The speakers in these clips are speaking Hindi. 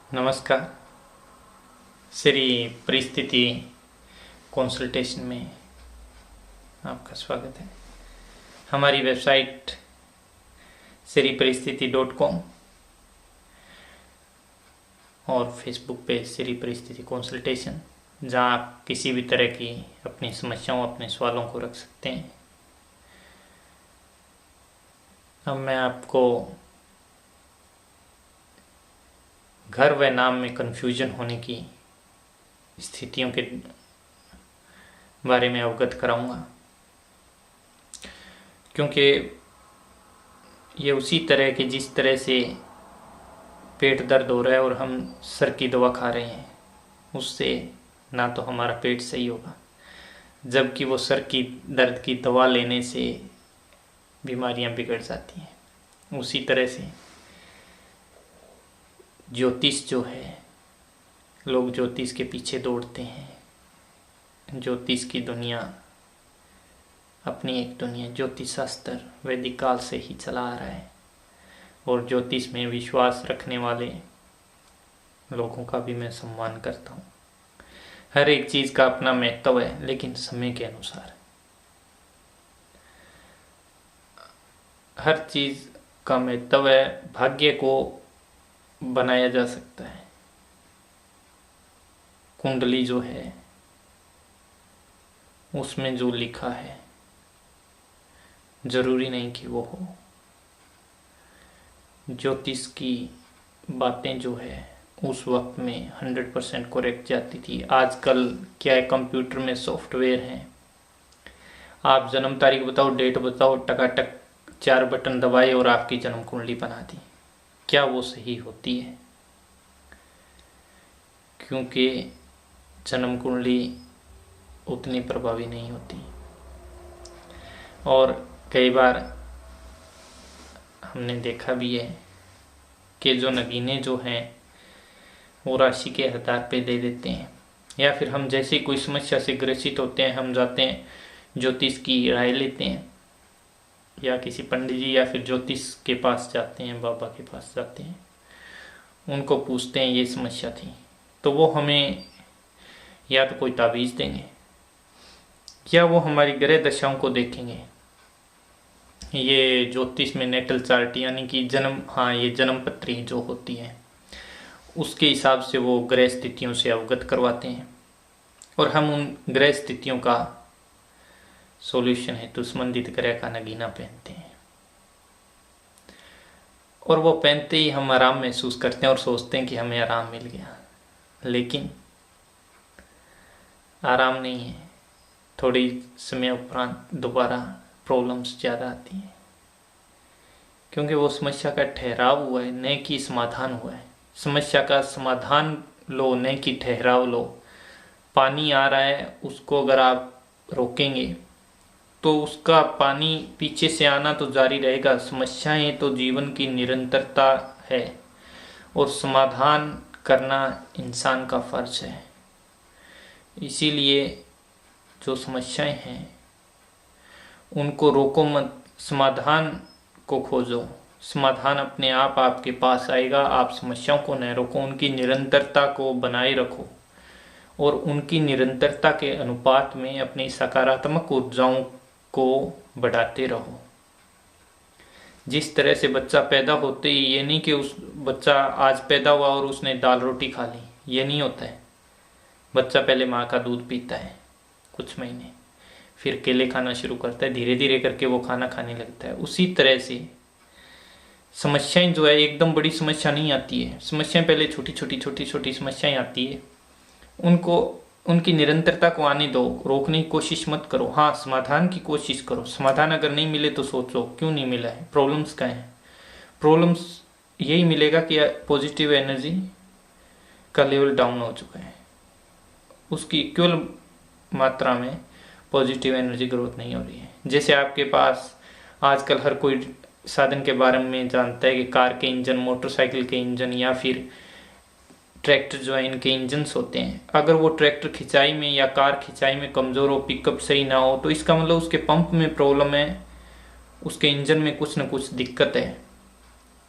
नमस्कार। श्री परिस्थिति कंसल्टेशन में आपका स्वागत है। हमारी वेबसाइट श्रीपरिस्थिति.com और फेसबुक पे श्री परिस्थिति कंसल्टेशन, जहाँ आप किसी भी तरह की अपनी समस्याओं, अपने सवालों को रख सकते हैं। अब मैं आपको घर व नाम में कन्फ्यूजन होने की स्थितियों के बारे में अवगत कराऊंगा, क्योंकि ये उसी तरह के जिस तरह से पेट दर्द हो रहा है और हम सर की दवा खा रहे हैं, उससे ना तो हमारा पेट सही होगा, जबकि वो सर की दर्द की दवा लेने से बीमारियां बिगड़ जाती हैं। उसी तरह से ज्योतिष जो है, लोग ज्योतिष के पीछे दौड़ते हैं। ज्योतिष की दुनिया अपनी एक दुनिया, ज्योतिष शास्त्र वैदिक काल से ही चला आ रहा है और ज्योतिष में विश्वास रखने वाले लोगों का भी मैं सम्मान करता हूँ। हर एक चीज का अपना महत्व है, लेकिन समय के अनुसार। हर चीज का महत्व है। भाग्य को बनाया जा सकता है। कुंडली जो है उसमें जो लिखा है जरूरी नहीं कि वो हो। ज्योतिष की बातें जो है उस वक्त में 100% करेक्ट जाती थी। आजकल क्या है, कंप्यूटर में सॉफ्टवेयर है, आप जन्म तारीख बताओ, डेट बताओ, टकाटक 4 बटन दबाए और आपकी जन्म कुंडली बना दी। क्या वो सही होती है? क्योंकि जन्म कुंडली उतनी प्रभावी नहीं होती। और कई बार हमने देखा भी है कि जो नगीने जो हैं वो राशि के आधार पे दे देते हैं, या फिर हम जैसे कोई समस्या से ग्रसित होते हैं, हम जाते हैं ज्योतिष की राय लेते हैं, या किसी पंडित जी या फिर ज्योतिष के पास जाते हैं, बाबा के पास जाते हैं, उनको पूछते हैं ये समस्या थी, तो वो हमें या तो कोई ताबीज देंगे या वो हमारी ग्रह दशाओं को देखेंगे। ये ज्योतिष में नेटल चार्ट यानी कि ये जन्म पत्री जो होती है उसके हिसाब से वो ग्रह स्थितियों से अवगत करवाते हैं और हम उन ग्रह स्थितियों का सॉल्यूशन है तो संबंधित ग्रह का नगीना पहनते हैं। और वो पहनते ही हम आराम महसूस करते हैं और सोचते हैं कि हमें आराम मिल गया, लेकिन आराम नहीं है। थोड़ी समय उपरांत दोबारा प्रॉब्लम्स ज़्यादा आती हैं, क्योंकि वो समस्या का ठहराव हुआ है, न कि समाधान हुआ है। समस्या का समाधान लो, न कि ठहराव लो। पानी आ रहा है, उसको अगर आप रोकेंगे तो उसका पानी पीछे से आना तो जारी रहेगा। समस्याएं तो जीवन की निरंतरता है और समाधान करना इंसान का फर्ज है। इसीलिए जो समस्याएं हैं उनको रोको मत, समाधान को खोजो। समाधान अपने आप आपके पास आएगा। आप समस्याओं को न रोको, उनकी निरंतरता को बनाए रखो और उनकी निरंतरता के अनुपात में अपनी सकारात्मक ऊर्जाओं को बढ़ाते रहो। जिस तरह से बच्चा पैदा होते ही, ये नहीं कि उस बच्चा आज पैदा हुआ और उसने दाल रोटी खा ली, ये नहीं होता है। बच्चा पहले माँ का दूध पीता है कुछ महीने, फिर केले खाना शुरू करता है, धीरे धीरे करके वो खाना खाने लगता है। उसी तरह से समस्याएं जो है, एकदम बड़ी समस्या नहीं आती है। समस्याएं पहले छोटी छोटी समस्याएं आती है, उनको उनकी निरंतरता को आने दो, रोकने की कोशिश मत करो। हाँ, समाधान की कोशिश करो। समाधान अगर नहीं मिले तो सोचो क्यों नहीं मिला है, प्रॉब्लम्स क्या है। प्रॉब्लम्स यही मिलेगा कि पॉजिटिव एनर्जी का लेवल डाउन हो चुका है, उसकी इक्वल मात्रा में पॉजिटिव एनर्जी ग्रोथ नहीं हो रही है। जैसे आपके पास आजकल हर कोई साधन के बारे में जानता है कि कार के इंजन, मोटरसाइकिल के इंजन या फिर ट्रैक्टर जो है, इनके इंजन्स होते हैं। अगर वो ट्रैक्टर खिंचाई में या कार खिंचाई में कमज़ोर हो, पिकअप सही ना हो, तो इसका मतलब उसके पंप में प्रॉब्लम है, उसके इंजन में कुछ न कुछ दिक्कत है।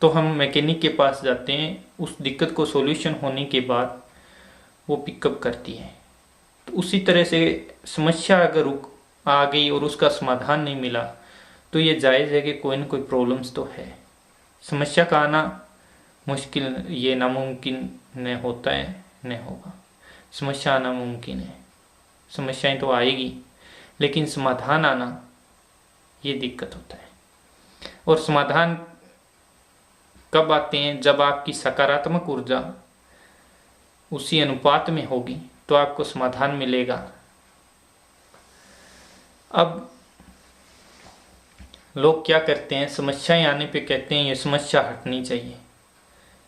तो हम मैकेनिक के पास जाते हैं, उस दिक्कत को सॉल्यूशन होने के बाद वो पिकअप करती है। तो उसी तरह से समस्या अगर रुक आ गई और उसका समाधान नहीं मिला तो ये जायज़ है कि कोई ना कोई प्रॉब्लम्स तो है। समस्या का आना मुश्किल, ये नामुमकिन न होता है न होगा। समस्या आना मुमकिन है, समस्याएं तो आएगी, लेकिन समाधान आना ये दिक्कत होता है। और समाधान कब आते हैं? जब आपकी सकारात्मक ऊर्जा उसी अनुपात में होगी तो आपको समाधान मिलेगा। अब लोग क्या करते हैं, समस्याएं आने पे कहते हैं ये समस्या हटनी चाहिए।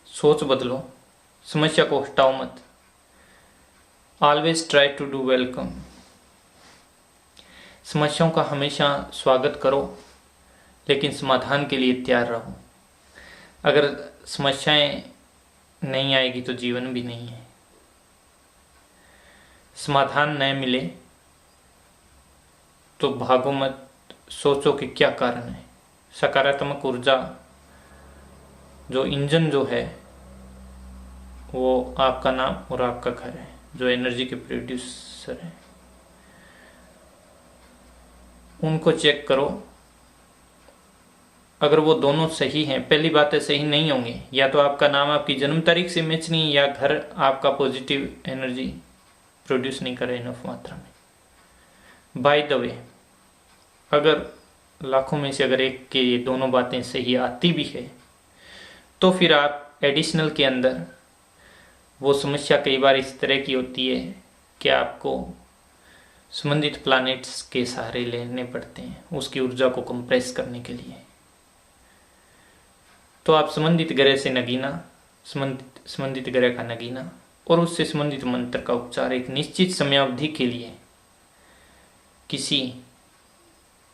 सोच बदलो, समस्या को हटाओ मत। Always try to do welcome. समस्याओं का हमेशा स्वागत करो, लेकिन समाधान के लिए तैयार रहो। अगर समस्याएं नहीं आएगी तो जीवन भी नहीं है। समाधान न मिले तो भागो मत, सोचो कि क्या कारण है। सकारात्मक ऊर्जा जो इंजन जो है वो आपका नाम और आपका घर है, जो एनर्जी के प्रोड्यूसर है। उनको चेक करो, अगर वो दोनों सही हैं, पहली बात है सही नहीं होंगे, या तो आपका नाम आपकी जन्म तारीख से मैच नहीं, या घर आपका पॉजिटिव एनर्जी प्रोड्यूस नहीं करे इनफ मात्रा में। बाय द वे, अगर लाखों में से अगर एक के ये दोनों बातें सही आती भी है तो फिर आप एडिशनल के अंदर, वो समस्या कई बार इस तरह की होती है कि आपको संबंधित प्लैनेट्स के सहारे लेने पड़ते हैं उसकी ऊर्जा को कंप्रेस करने के लिए। तो आप संबंधित ग्रह से नगीना, संबंधित ग्रह का नगीना और उससे संबंधित मंत्र का उपचार एक निश्चित समयावधि के लिए किसी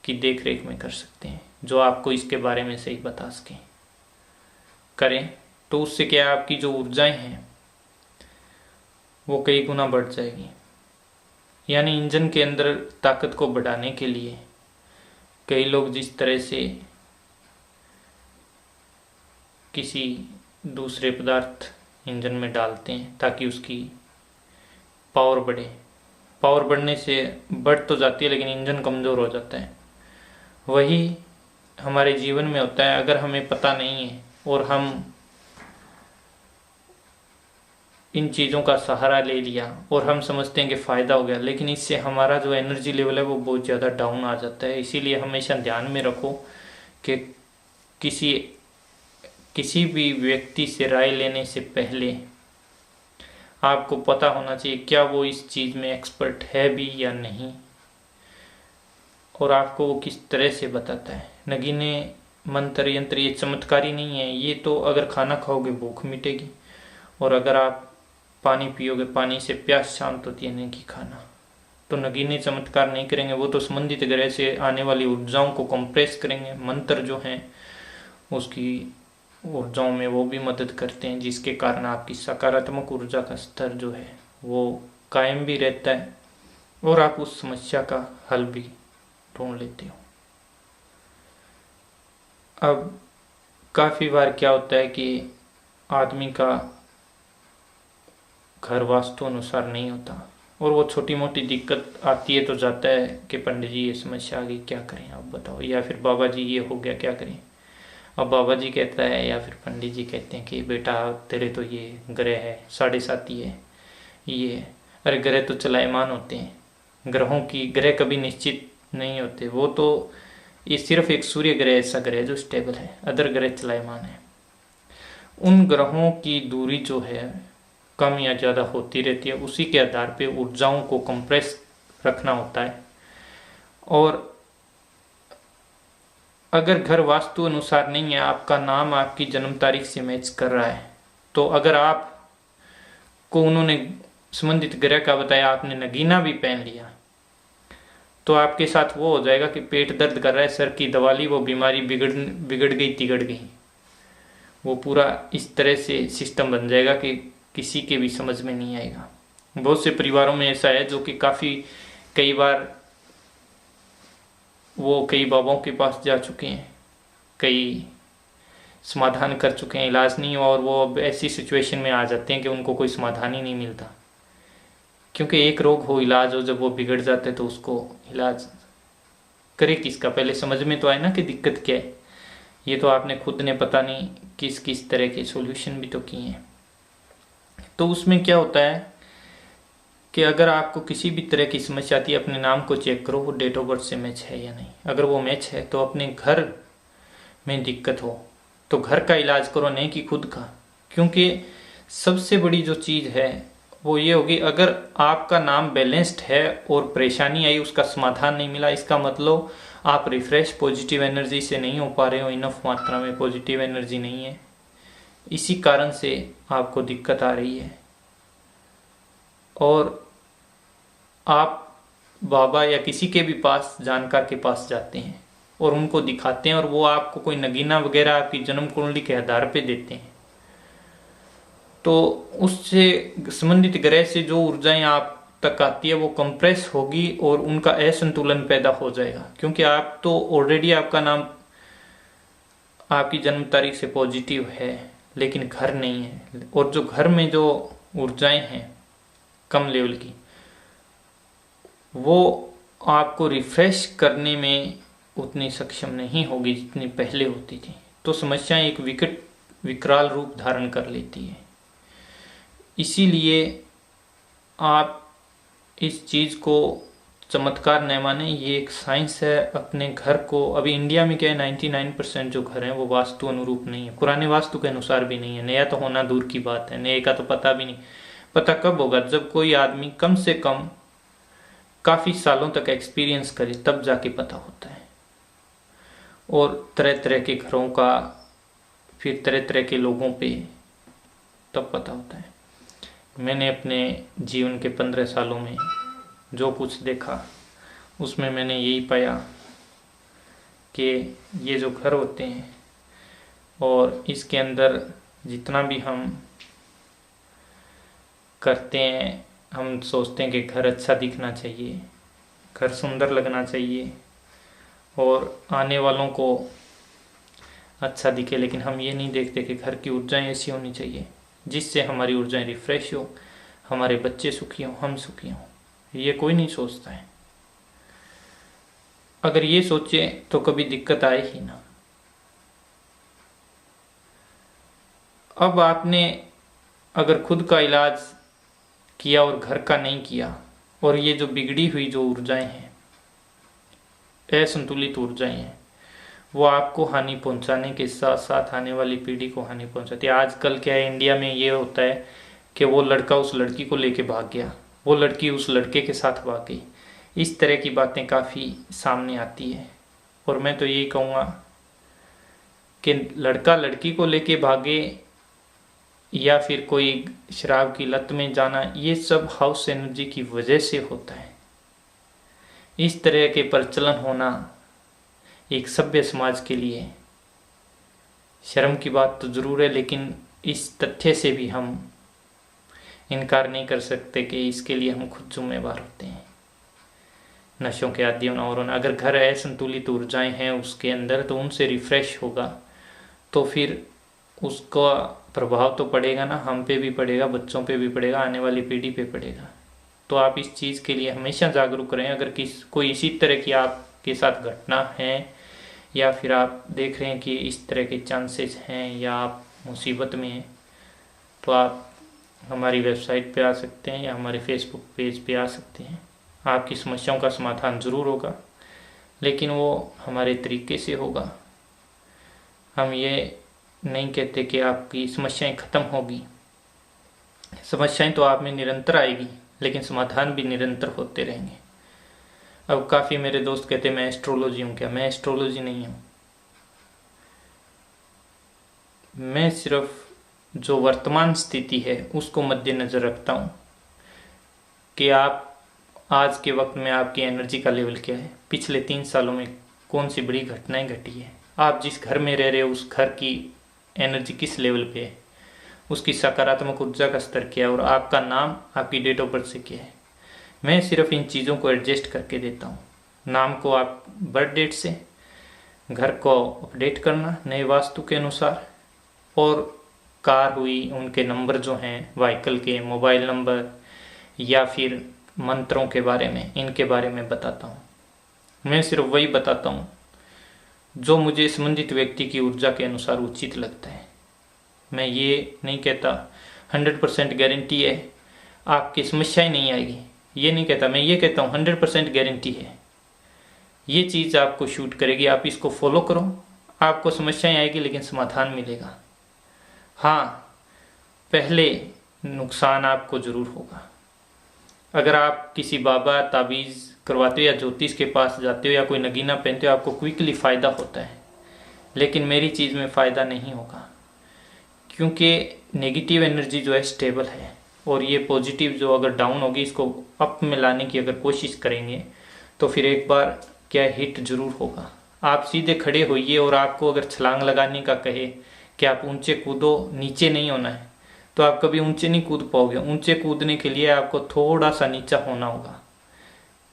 की देखरेख में कर सकते हैं, जो आपको इसके बारे में सही बता सके। करें तो उससे क्या आपकी जो ऊर्जाएं हैं वो कई गुना बढ़ जाएगी। यानी इंजन के अंदर ताकत को बढ़ाने के लिए कई लोग जिस तरह से किसी दूसरे पदार्थ इंजन में डालते हैं ताकि उसकी पावर बढ़े, पावर बढ़ने से बढ़ तो जाती है लेकिन इंजन कमज़ोर हो जाता है। वही हमारे जीवन में होता है। अगर हमें पता नहीं है और हम इन चीज़ों का सहारा ले लिया और हम समझते हैं कि फ़ायदा हो गया, लेकिन इससे हमारा जो एनर्जी लेवल है वो बहुत ज़्यादा डाउन आ जाता है। इसीलिए हमेशा ध्यान में रखो कि किसी भी व्यक्ति से राय लेने से पहले आपको पता होना चाहिए क्या वो इस चीज़ में एक्सपर्ट है भी या नहीं, और आपको वो किस तरह से बताता है। नगीने मंत्र यंत्र ये चमत्कारी नहीं है, ये तो अगर खाना खाओगे भूख मिटेगी, और अगर आप पानी पियोगे पानी से प्यास शांत होती है, नहीं कि खाना। तो नगीने चमत्कार नहीं करेंगे, वो तो संबंधित ग्रह से आने वाली ऊर्जाओं को कंप्रेस करेंगे। मंत्र जो हैं उसकी ऊर्जाओं में वो भी मदद करते हैं, जिसके कारण आपकी सकारात्मक ऊर्जा का स्तर जो है वो कायम भी रहता है और आप उस समस्या का हल भी ढूंढ लेते हो। अब काफ़ी बार क्या होता है कि आदमी का घर वास्तु अनुसार नहीं होता और वो छोटी मोटी दिक्कत आती है तो जाता है कि पंडित जी ये समस्या आ गई, क्या करें आप बताओ, या फिर बाबा जी ये हो गया क्या करें। अब बाबा जी कहता है या फिर पंडित जी कहते हैं कि बेटा तेरे तो ये ग्रह है 7.5 है, ये अरे ग्रह तो चलायमान होते हैं, ग्रहों की ग्रह कभी निश्चित नहीं होते, वो तो ये सिर्फ एक सूर्य ग्रह ऐसा ग्रह जो स्टेबल है, अदर ग्रह चलायमान है। उन ग्रहों की दूरी जो है कम या ज़्यादा होती रहती है, उसी के आधार पे ऊर्जाओं को कंप्रेस रखना होता है। और अगर घर वास्तु अनुसार नहीं है, आपका नाम आपकी जन्म तारीख से मैच कर रहा है, तो अगर आप को उन्होंने संबंधित ग्रह का बताया, आपने नगीना भी पहन लिया, तो आपके साथ वो हो जाएगा कि पेट दर्द कर रहा है, सर की दवा ली, वो बीमारी बिगड़ गई तिगड़ गई। वो पूरा इस तरह से सिस्टम बन जाएगा कि किसी के भी समझ में नहीं आएगा। बहुत से परिवारों में ऐसा है जो कि काफ़ी कई बार वो कई बाबाओं के पास जा चुके हैं, कई समाधान कर चुके हैं, इलाज नहीं हुआ और वो अब ऐसी सिचुएशन में आ जाते हैं कि उनको कोई समाधान ही नहीं मिलता। क्योंकि एक रोग हो, इलाज हो, जब वो बिगड़ जाता है तो उसको इलाज करे किसका, पहले समझ में तो आए ना कि दिक्कत क्या है। ये तो आपने खुद ने पता नहीं किस किस तरह के सॉल्यूशन भी तो किए हैं। तो उसमें क्या होता है कि अगर आपको किसी भी तरह की समस्या आती है, अपने नाम को चेक करो वो डेट ऑफ बर्थ से मैच है या नहीं। अगर वो मैच है तो अपने घर में दिक्कत हो तो घर का इलाज करो, नहीं कि खुद का। क्योंकि सबसे बड़ी जो चीज़ है वो ये होगी, अगर आपका नाम बैलेंस्ड है और परेशानी आई, उसका समाधान नहीं मिला, इसका मतलब आप रिफ्रेश पॉजिटिव एनर्जी से नहीं हो पा रहे हो, इनफ मात्रा में पॉजिटिव एनर्जी नहीं है, इसी कारण से आपको दिक्कत आ रही है। और आप बाबा या किसी के भी पास, जानकार के पास जाते हैं और उनको दिखाते हैं और वो आपको कोई नगीना वगैरह आपकी जन्म कुंडली के आधार पे देते हैं, तो उससे संबंधित ग्रह से जो ऊर्जाएं आप तक आती है वो कंप्रेस होगी और उनका असंतुलन पैदा हो जाएगा। क्योंकि आप तो ऑलरेडी, आपका नाम आपकी जन्म तारीख से पॉजिटिव है लेकिन घर नहीं है, और जो घर में जो ऊर्जाएं हैं कम लेवल की, वो आपको रिफ्रेश करने में उतनी सक्षम नहीं होगी जितनी पहले होती थी। तो समस्याएं एक विकराल रूप धारण कर लेती है। इसीलिए आप इस चीज़ को चमत्कार न माने, ये एक साइंस है। अपने घर को, अभी इंडिया में क्या है, 99% जो घर हैं वो वास्तु अनुरूप नहीं है, पुराने वास्तु के अनुसार भी नहीं है। नया तो होना दूर की बात है, नए का तो पता भी नहीं। पता कब होगा, जब कोई आदमी कम से कम काफ़ी सालों तक एक्सपीरियंस करे, तब जाके पता होता है। और तरह तरह के घरों का, फिर तरह तरह के लोगों पे तब पता होता है। मैंने अपने जीवन के 15 सालों में जो कुछ देखा, उसमें मैंने यही पाया कि ये जो घर होते हैं और इसके अंदर जितना भी हम करते हैं, हम सोचते हैं कि घर अच्छा दिखना चाहिए, घर सुंदर लगना चाहिए और आने वालों को अच्छा दिखे, लेकिन हम ये नहीं देखते कि घर की ऊर्जाएं ऐसी होनी चाहिए जिससे हमारी ऊर्जाएं रिफ्रेश हो, हमारे बच्चे सुखी हों, हम सुखी हों। ये कोई नहीं सोचता है। अगर ये सोचे तो कभी दिक्कत आए ही ना। अब आपने अगर खुद का इलाज किया और घर का नहीं किया, और ये जो बिगड़ी हुई जो ऊर्जाएं हैं, असंतुलित ऊर्जाएं हैं, वो आपको हानि पहुंचाने के साथ साथ आने वाली पीढ़ी को हानि पहुंचाती है। आजकल क्या है, इंडिया में ये होता है कि वो लड़का उस लड़की को लेके भाग गया, वो लड़की उस लड़के के साथ भाग गई, इस तरह की बातें काफ़ी सामने आती है। और मैं तो यही कहूँगा कि लड़का लड़की को लेके भागे या फिर कोई शराब की लत में जाना, ये सब हाउस एनर्जी की वजह से होता है। इस तरह के प्रचलन होना एक सभ्य समाज के लिए शर्म की बात तो जरूर है, लेकिन इस तथ्य से भी हम इनकार नहीं कर सकते कि इसके लिए हम खुद जिम्मेवार होते हैं। नशों के आदि होना और अगर घर असंतुलित ऊर्जाएं हैं उसके अंदर, तो उनसे रिफ्रेश होगा, तो फिर उसका प्रभाव तो पड़ेगा ना, हम पे भी पड़ेगा, बच्चों पे भी पड़ेगा, आने वाली पीढ़ी पे पड़ेगा। तो आप इस चीज़ के लिए हमेशा जागरूक रहें। अगर कोई इसी तरह की आपके साथ घटना है, या फिर आप देख रहे हैं कि इस तरह के चांसेस हैं, या आप मुसीबत में हैं, तो आप हमारी वेबसाइट पे आ सकते हैं या हमारे फेसबुक पेज पे आ सकते हैं। आपकी समस्याओं का समाधान ज़रूर होगा, लेकिन वो हमारे तरीके से होगा। हम ये नहीं कहते कि आपकी समस्याएं ख़त्म होगी। समस्याएं तो आप में निरंतर आएगी, लेकिन समाधान भी निरंतर होते रहेंगे। अब काफ़ी मेरे दोस्त कहते हैं मैं एस्ट्रोलॉजी हूँ। क्या मैं एस्ट्रोलॉजी नहीं हूँ। मैं सिर्फ जो वर्तमान स्थिति है उसको मद्देनज़र रखता हूँ कि आप आज के वक्त में आपकी एनर्जी का लेवल क्या है, पिछले 3 सालों में कौन सी बड़ी घटनाएं घटी है, आप जिस घर में रह रहे हो उस घर की एनर्जी किस लेवल पे है, उसकी सकारात्मक ऊर्जा का स्तर क्या है, और आपका नाम आपकी डेट ऑफ बर्थ से क्या है। मैं सिर्फ इन चीज़ों को एडजस्ट करके देता हूँ। नाम को आप बर्थ डेट से, घर को अपडेट करना नए वास्तु के अनुसार, और कार हुई, उनके नंबर जो हैं व्हीकल के, मोबाइल नंबर या फिर मंत्रों के बारे में, इनके बारे में बताता हूँ। मैं सिर्फ वही बताता हूँ जो मुझे संबंधित व्यक्ति की ऊर्जा के अनुसार उचित लगता है। मैं ये नहीं कहता 100% गारंटी है आपकी समस्याएं नहीं आएगी, ये नहीं कहता। मैं ये कहता हूँ 100% गारंटी है ये चीज़ आपको शूट करेगी, आप इसको फॉलो करो, आपको समस्याएं आएगी लेकिन समाधान मिलेगा। हाँ, पहले नुकसान आपको ज़रूर होगा। अगर आप किसी बाबा ताबीज़ करवाते हो या ज्योतिष के पास जाते हो या कोई नगीना पहनते हो, आपको क्विकली फ़ायदा होता है, लेकिन मेरी चीज़ में फ़ायदा नहीं होगा, क्योंकि नेगेटिव एनर्जी जो है स्टेबल है और ये पॉजिटिव जो अगर डाउन होगी, इसको अप में लाने की अगर कोशिश करेंगे तो फिर एक बार क्या हिट जरूर होगा। आप सीधे खड़े होइए और आपको अगर छलांग लगाने का कहे कि आप ऊंचे कूदो, नीचे नहीं होना है, तो आप कभी ऊंचे नहीं कूद पाओगे। ऊंचे कूदने के लिए आपको थोड़ा सा नीचा होना होगा,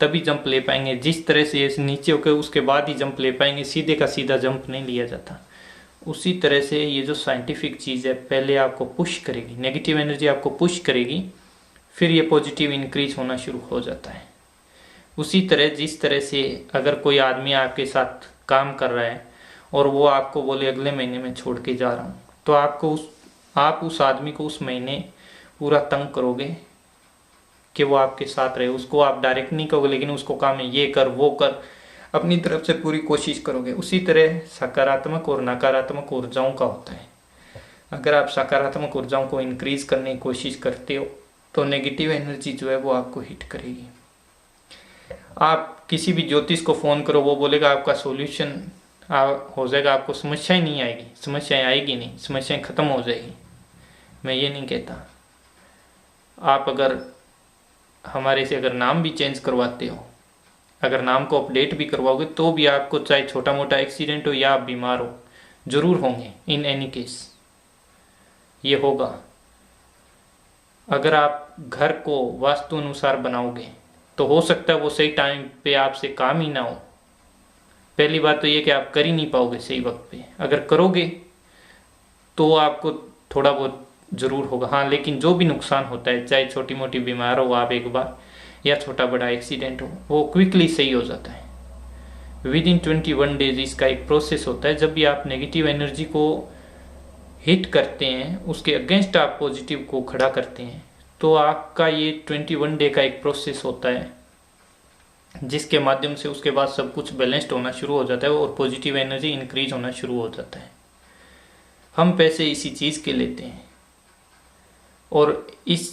तभी जंप ले पाएंगे। जिस तरह से नीचे होकर उसके बाद ही जंप ले पाएंगे, सीधे का सीधा जंप नहीं लिया जाता। उसी तरह से ये जो साइंटिफिक चीज़ है, पहले आपको पुश करेगी, नेगेटिव एनर्जी आपको पुश करेगी, फिर ये पॉजिटिव इंक्रीज होना शुरू हो जाता है। उसी तरह जिस तरह से अगर कोई आदमी आपके साथ काम कर रहा है और वो आपको बोले अगले महीने में छोड़ के जा रहा हूँ, तो आप उस आदमी को उस महीने पूरा तंग करोगे कि वो आपके साथ रहे। उसको आप डायरेक्ट नहीं कहोगे, लेकिन उसको काम है ये कर वो कर, अपनी तरफ से पूरी कोशिश करोगे। उसी तरह सकारात्मक और नकारात्मक ऊर्जाओं का होता है। अगर आप सकारात्मक ऊर्जाओं को इंक्रीज करने की कोशिश करते हो तो नेगेटिव एनर्जी जो है वो आपको हिट करेगी। आप किसी भी ज्योतिष को फ़ोन करो, वो बोलेगा आपका सॉल्यूशन हो जाएगा, आपको समस्याएं नहीं आएगी, समस्याएं आएगी नहीं, समस्याएं खत्म हो जाएगी। मैं ये नहीं कहता। आप अगर हमारे से अगर नाम भी चेंज करवाते हो, अगर नाम को अपडेट भी करवाओगे, तो भी आपको चाहे छोटा मोटा एक्सीडेंट हो या आप बीमार हो, जरूर होंगे। इन एनी केस ये होगा। अगर आप घर को वास्तु अनुसार बनाओगे तो हो सकता है वो सही टाइम पे आपसे काम ही ना हो। पहली बात तो ये कि आप कर ही नहीं पाओगे सही वक्त पे। अगर करोगे तो आपको थोड़ा बहुत जरूर होगा। हाँ, लेकिन जो भी नुकसान होता है, चाहे छोटी मोटी बीमार हो आप एक बार, या छोटा बड़ा एक्सीडेंट हो, वो क्विकली सही हो जाता है। विद इन 21 डेज इसका एक प्रोसेस होता है। जब भी आप नेगेटिव एनर्जी को हिट करते हैं, उसके अगेंस्ट आप पॉजिटिव को खड़ा करते हैं, तो आपका ये 21 डे का एक प्रोसेस होता है, जिसके माध्यम से उसके बाद सब कुछ बैलेंस्ड होना शुरू हो जाता है और पॉजिटिव एनर्जी इंक्रीज होना शुरू हो जाता है। हम पैसे इसी चीज़ के लेते हैं और इस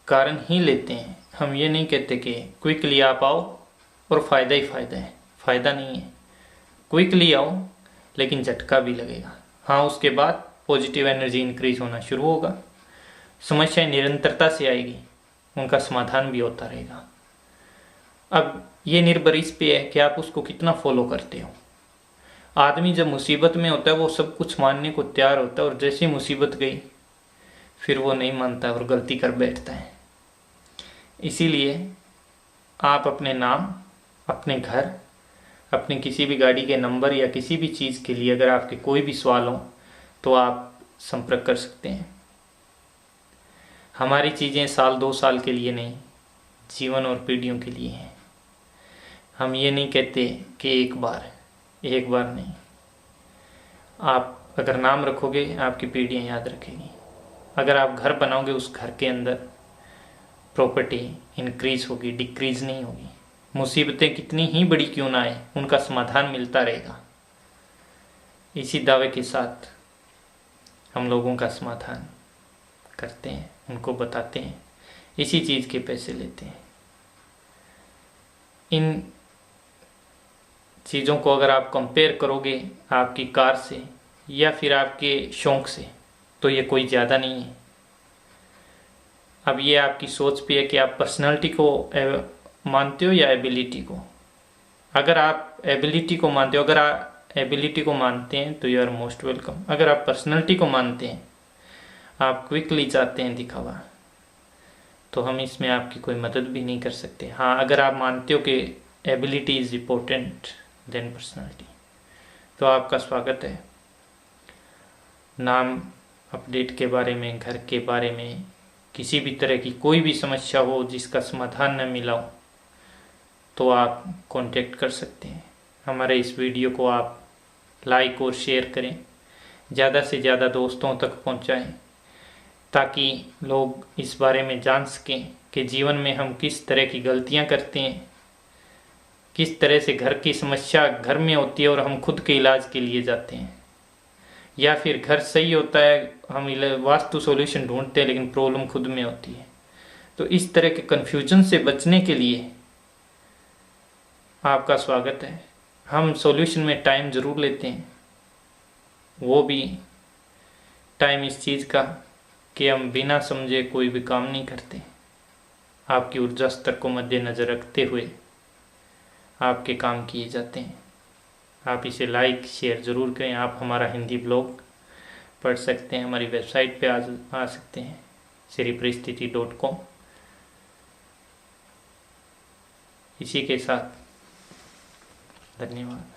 कारण ही लेते हैं। हम ये नहीं कहते कि क्विकली आप आओ और फ़ायदा ही फ़ायदा है, फ़ायदा नहीं है। क्विकली आओ लेकिन झटका भी लगेगा। हाँ, उसके बाद पॉजिटिव एनर्जी इंक्रीज होना शुरू होगा, समस्याएं निरंतरता से आएगी, उनका समाधान भी होता रहेगा। अब ये निर्भर इस पे है कि आप उसको कितना फॉलो करते हो। आदमी जब मुसीबत में होता है वो सब कुछ मानने को तैयार होता है, और जैसी मुसीबत गई फिर वो नहीं मानता और गलती कर बैठता है। इसीलिए आप अपने नाम, अपने घर, अपनी किसी भी गाड़ी के नंबर या किसी भी चीज़ के लिए अगर आपके कोई भी सवाल हो तो आप संपर्क कर सकते हैं। हमारी चीज़ें साल 2 साल के लिए नहीं, जीवन और पीढ़ियों के लिए हैं। हम ये नहीं कहते कि एक बार नहीं। आप अगर नाम रखोगे आपकी पीढ़ियाँ याद रखेगी। अगर आप घर बनाओगे, उस घर के अंदर प्रॉपर्टी इंक्रीज होगी, डिक्रीज नहीं होगी। मुसीबतें कितनी ही बड़ी क्यों ना आए, उनका समाधान मिलता रहेगा। इसी दावे के साथ हम लोगों का समाधान करते हैं, उनको बताते हैं, इसी चीज़ के पैसे लेते हैं। इन चीज़ों को अगर आप कंपेयर करोगे आपकी कार से या फिर आपके शौक़ से, तो ये कोई ज़्यादा नहीं है। अब ये आपकी सोच पे है कि आप पर्सनालिटी को मानते हो या एबिलिटी को। अगर आप एबिलिटी को मानते हो, अगर आप एबिलिटी को मानते हैं तो यू आर मोस्ट वेलकम। अगर आप पर्सनालिटी को मानते हैं, आप क्विकली चाहते हैं दिखावा, तो हम इसमें आपकी कोई मदद भी नहीं कर सकते। हाँ, अगर आप मानते हो कि ability is important then personality, तो आपका स्वागत है। नाम अपडेट के बारे में, घर के बारे में, किसी भी तरह की कोई भी समस्या हो जिसका समाधान न मिला हो तो आप कांटेक्ट कर सकते हैं। हमारे इस वीडियो को आप लाइक और शेयर करें, ज़्यादा से ज़्यादा दोस्तों तक पहुंचाएं ताकि लोग इस बारे में जान सकें कि जीवन में हम किस तरह की गलतियां करते हैं, किस तरह से घर की समस्या घर में होती है और हम खुद के इलाज के लिए जाते हैं, या फिर घर सही होता है, हम वास्तु सॉल्यूशन ढूंढते हैं लेकिन प्रॉब्लम खुद में होती है। तो इस तरह के कन्फ्यूजन से बचने के लिए आपका स्वागत है। हम सॉल्यूशन में टाइम ज़रूर लेते हैं, वो भी टाइम इस चीज़ का कि हम बिना समझे कोई भी काम नहीं करते। आपकी ऊर्जा स्तर को मद्देनज़र रखते हुए आपके काम किए जाते हैं। आप इसे लाइक शेयर ज़रूर करें। आप हमारा हिंदी ब्लॉग पढ़ सकते हैं, हमारी वेबसाइट पे आ सकते हैं श्रीपरिस्थिति.com। इसी के साथ धन्यवाद।